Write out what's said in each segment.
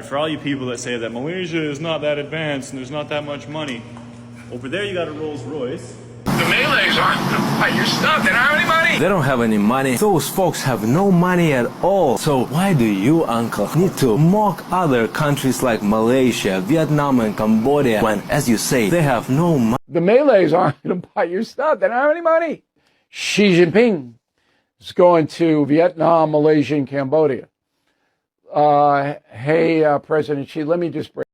For all you people that say that Malaysia is not that advanced and there's not that much money, over there you got a Rolls Royce. The Malays aren't gonna buy your stuff. They don't have any money. They don't have any money. Those folks have no money at all. So why do you, uncle, need to mock other countries like Malaysia, Vietnam, and Cambodia when, as you say, they have no money? The Malays aren't going to buy your stuff. They don't have any money. Xi Jinping is going to Vietnam, Malaysia, and Cambodia. Hey, President Xi, let me just break.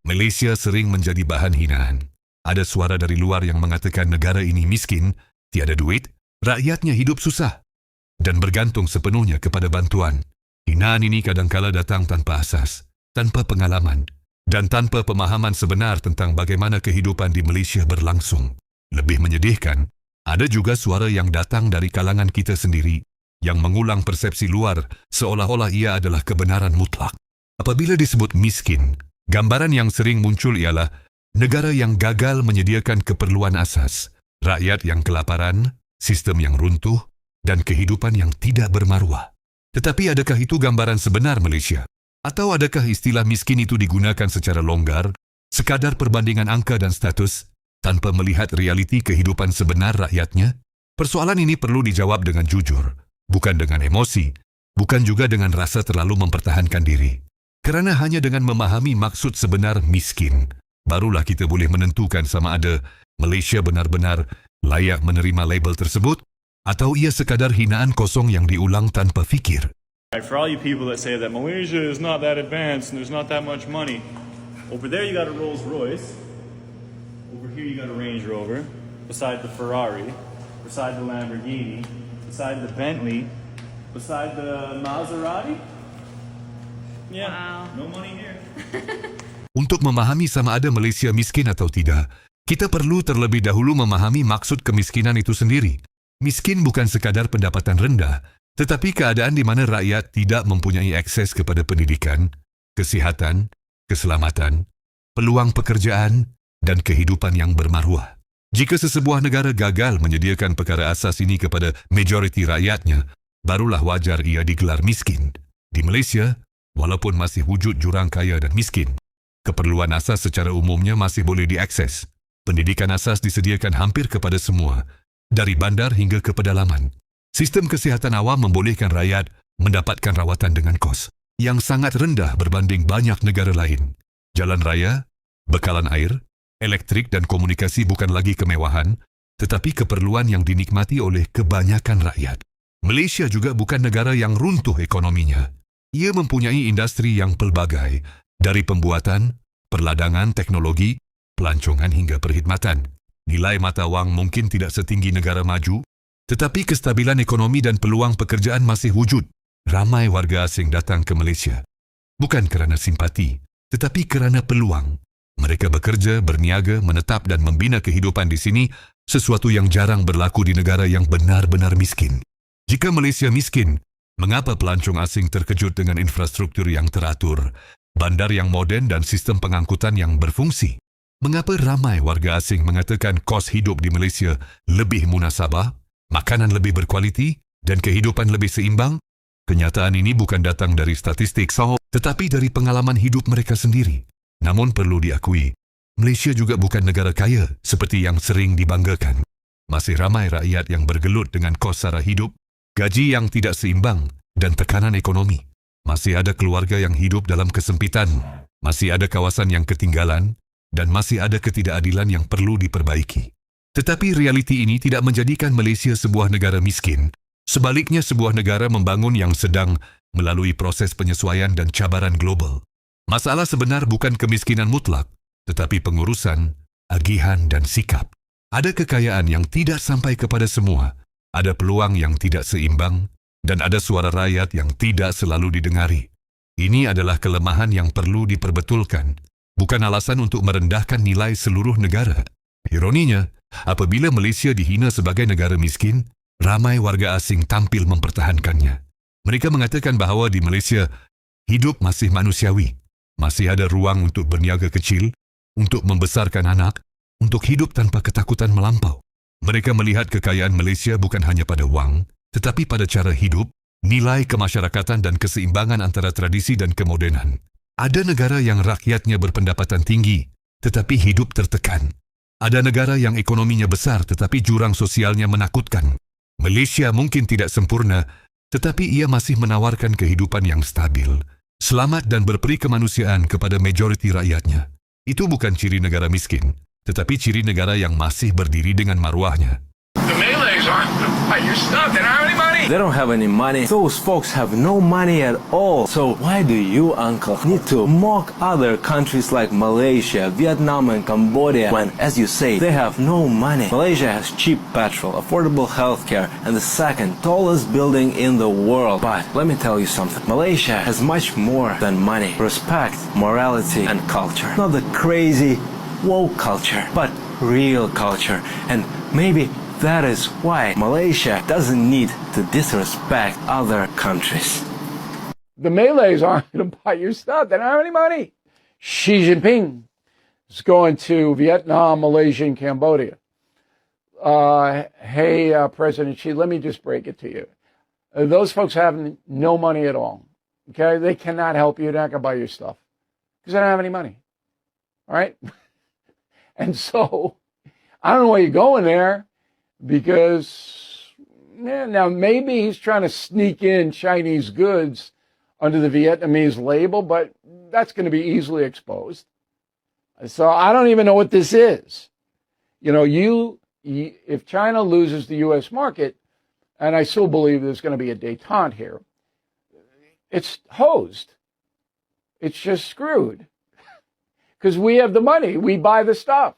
Malaysia sering menjadi bahan hinaan. Ada suara dari luar yang mengatakan negara ini miskin, tiada duit, rakyatnya hidup susah, dan bergantung sepenuhnya kepada bantuan. Hinaan ini kadangkala datang tanpa asas, tanpa pengalaman, dan tanpa pemahaman sebenar tentang bagaimana kehidupan di Malaysia berlangsung. Lebih menyedihkan, ada juga suara yang datang dari kalangan kita sendiri yang mengulang persepsi luar seolah-olah ia adalah kebenaran mutlak. Apabila disebut miskin, gambaran yang sering muncul ialah negara yang gagal menyediakan keperluan asas, rakyat yang kelaparan, sistem yang runtuh, dan kehidupan yang tidak bermaruah. Tetapi adakah itu gambaran sebenar Malaysia? Atau adakah istilah miskin itu digunakan secara longgar, sekadar perbandingan angka dan status, tanpa melihat realiti kehidupan sebenar rakyatnya? Persoalan ini perlu dijawab dengan jujur, bukan dengan emosi, bukan juga dengan rasa terlalu mempertahankan diri. Kerana hanya dengan memahami maksud sebenar miskin, barulah kita boleh menentukan sama ada Malaysia benar-benar layak menerima label tersebut atau ia sekadar hinaan kosong yang diulang tanpa fikir. For all you people that say that Malaysia is not that advanced and there's not that much money, over there you got a Rolls Royce, over here you got a Range Rover, beside the Ferrari, beside the Lamborghini, beside the Bentley, beside the Maserati. Yeah, wow. No money here. Untuk memahami sama ada Malaysia miskin atau tidak, kita perlu terlebih dahulu memahami maksud kemiskinan itu sendiri. Miskin bukan sekadar pendapatan rendah, tetapi keadaan di mana rakyat tidak mempunyai akses kepada pendidikan, kesihatan, keselamatan, peluang pekerjaan, dan kehidupan yang bermaruah. Jika sesebuah negara gagal menyediakan perkara asas ini kepada majoriti rakyatnya, barulah wajar ia digelar miskin. Di Malaysia, walaupun masih wujud jurang kaya dan miskin, keperluan asas secara umumnya masih boleh diakses. Pendidikan asas disediakan hampir kepada semua, dari bandar hingga ke pedalaman. Sistem kesihatan awam membolehkan rakyat mendapatkan rawatan dengan kos yang sangat rendah berbanding banyak negara lain. Jalan raya, bekalan air, elektrik dan komunikasi bukan lagi kemewahan, tetapi keperluan yang dinikmati oleh kebanyakan rakyat. Malaysia juga bukan negara yang runtuh ekonominya. Ia mempunyai industri yang pelbagai, dari pembuatan, perladangan, teknologi, pelancongan hingga perkhidmatan. Nilai mata wang mungkin tidak setinggi negara maju, tetapi kestabilan ekonomi dan peluang pekerjaan masih wujud. Ramai warga asing datang ke Malaysia. Bukan kerana simpati, tetapi kerana peluang. Mereka bekerja, berniaga, menetap dan membina kehidupan di sini, sesuatu yang jarang berlaku di negara yang benar-benar miskin. Jika Malaysia miskin, mengapa pelancong asing terkejut dengan infrastruktur yang teratur, bandar yang moden dan sistem pengangkutan yang berfungsi? Mengapa ramai warga asing mengatakan kos hidup di Malaysia lebih munasabah, makanan lebih berkualiti, dan kehidupan lebih seimbang? Kenyataan ini bukan datang dari statistik, tetapi dari pengalaman hidup mereka sendiri. Namun perlu diakui, Malaysia juga bukan negara kaya seperti yang sering dibanggakan. Masih ramai rakyat yang bergelut dengan kos sara hidup, gaji yang tidak seimbang, dan tekanan ekonomi. Masih ada keluarga yang hidup dalam kesempitan, masih ada kawasan yang ketinggalan, dan masih ada ketidakadilan yang perlu diperbaiki. Tetapi realiti ini tidak menjadikan Malaysia sebuah negara miskin. Sebaliknya, sebuah negara membangun yang sedang melalui proses penyesuaian dan cabaran global. Masalah sebenar bukan kemiskinan mutlak, tetapi pengurusan, agihan dan sikap. Ada kekayaan yang tidak sampai kepada semua, ada peluang yang tidak seimbang, dan ada suara rakyat yang tidak selalu didengari. Ini adalah kelemahan yang perlu diperbetulkan, bukan alasan untuk merendahkan nilai seluruh negara. Ironinya, apabila Malaysia dihina sebagai negara miskin, ramai warga asing tampil mempertahankannya. Mereka mengatakan bahawa di Malaysia, hidup masih manusiawi, masih ada ruang untuk berniaga kecil, untuk membesarkan anak, untuk hidup tanpa ketakutan melampau. Mereka melihat kekayaan Malaysia bukan hanya pada wang, tetapi pada cara hidup, nilai kemasyarakatan dan keseimbangan antara tradisi dan kemodenan. Ada negara yang rakyatnya berpendapatan tinggi, tetapi hidup tertekan. Ada negara yang ekonominya besar tetapi jurang sosialnya menakutkan. Malaysia mungkin tidak sempurna, tetapi ia masih menawarkan kehidupan yang stabil, selamat dan berperi kemanusiaan kepada majoriti rakyatnya. Itu bukan ciri negara miskin, tetapi ciri negara yang masih berdiri dengan maruahnya. The Malays aren't going to buy your stuff. They don't have any money. They don't have any money. Those folks have no money at all. So why do you, uncle, need to mock other countries like Malaysia, Vietnam and Cambodia when, as you say, they have no money? Malaysia has cheap petrol, affordable healthcare, and the second tallest building in the world. But let me tell you something. Malaysia has much more than money. Respect, morality, and culture. Not the crazy, woke culture, but real culture. And maybe that is why Malaysia doesn't need to disrespect other countries. The Malays aren't going to buy your stuff. They don't have any money. Xi Jinping is going to Vietnam, Malaysia, and Cambodia. Hey, President Xi, let me just break it to you. Those folks have no money at all. Okay? They cannot help you. They're not going to buy your stuff because they don't have any money. All right? And so, I don't know why you're going there. Because now maybe he's trying to sneak in Chinese goods under the Vietnamese label, but that's going to be easily exposed. So I don't even know what this is. You know, if China loses the U.S. market, and I still believe there's going to be a détente here, it's hosed. It's just screwed. Because we have the money. We buy the stuff.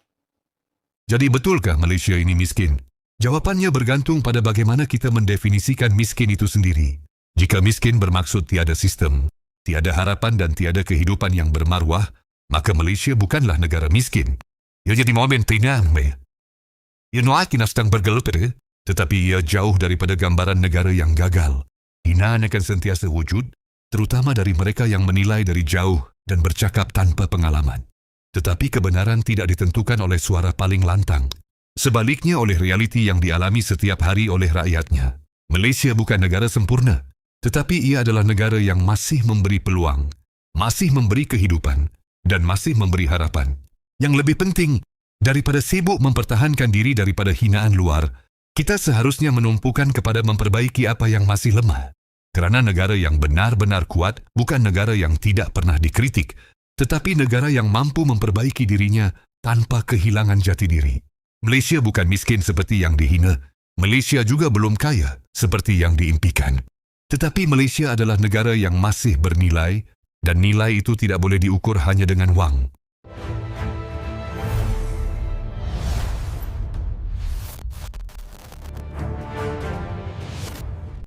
Jadi betulkah Malaysia ini miskin? Jawapannya bergantung pada bagaimana kita mendefinisikan miskin itu sendiri. Jika miskin bermaksud tiada sistem, tiada harapan dan tiada kehidupan yang bermaruah, maka Malaysia bukanlah negara miskin. Ia jadi momen tenang, ia noakin sedang bergelap, tetapi ia jauh daripada gambaran negara yang gagal. Hinaan akan sentiasa wujud, terutama dari mereka yang menilai dari jauh dan bercakap tanpa pengalaman. Tetapi kebenaran tidak ditentukan oleh suara paling lantang. Sebaliknya oleh realiti yang dialami setiap hari oleh rakyatnya. Malaysia bukan negara sempurna, tetapi ia adalah negara yang masih memberi peluang, masih memberi kehidupan, dan masih memberi harapan. Yang lebih penting, daripada sibuk mempertahankan diri daripada hinaan luar, kita seharusnya menumpukan kepada memperbaiki apa yang masih lemah. Kerana negara yang benar-benar kuat bukan negara yang tidak pernah dikritik, tetapi negara yang mampu memperbaiki dirinya tanpa kehilangan jati diri. Malaysia bukan miskin seperti yang dihina. Malaysia juga belum kaya seperti yang diimpikan. Tetapi Malaysia adalah negara yang masih bernilai dan nilai itu tidak boleh diukur hanya dengan wang.